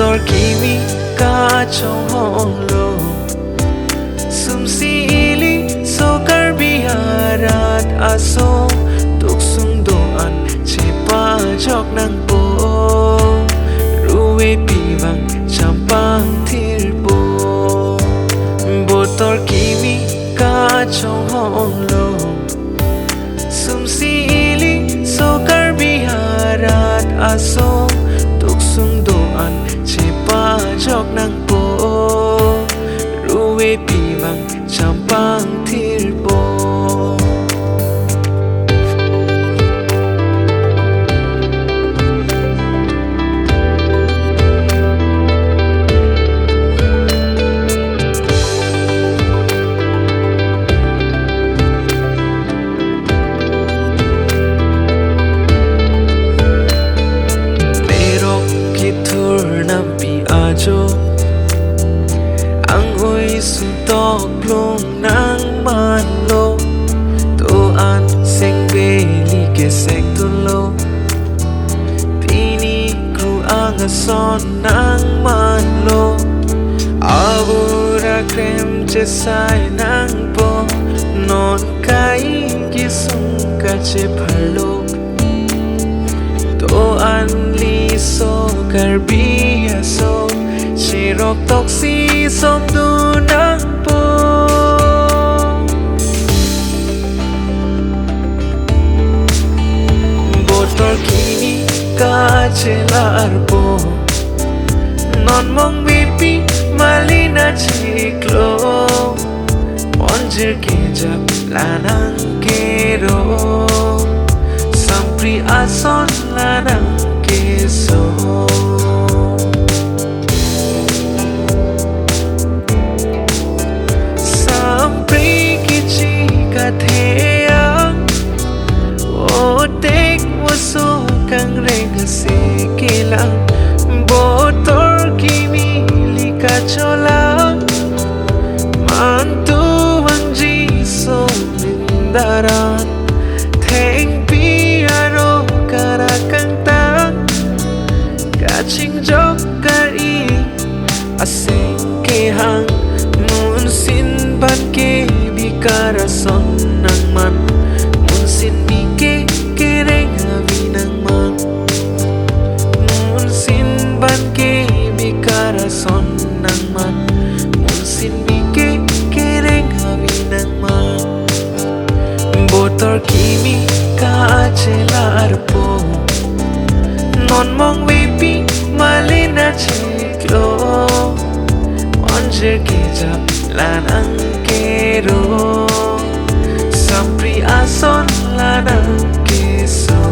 BOTOR KIMI ka trong hong lo sum si ili so KARBI harat aso tuk sung doan chepa jok nang po ruwe piwang champang thir po BOTOR KIMI ka trong hong lo sum si ili so KARBI harat aso tuk sung doan chepa jok nang po ruwe piwang champang thir po ang ui suntok plong nang manlo to an seng beli ke seng tulo pini kru ang ason nang manlo abura krem chesai nang po non kai kisung ka che pharlo to an li so KARBI aso chirok tok si som du nang po BOTOR KIMI ka chelar po non mong bipi malina chiklo onjer ke jap lanang kero sampri ason lanang keso so kang rega se kilang BOTOR KIMI lika chola mantu hanji so nindaran theng piaro karakang tang kaching jok kari aseng ke hang mun sin ban ke bikara son nang man mun sin mi ke kereng son nang man mun sin mi ke kereng hawi nang man BOTOR KIMI ka chelar po non mong bipi malina chiklo onjer ke jap lanang kero sampri ason lanang keso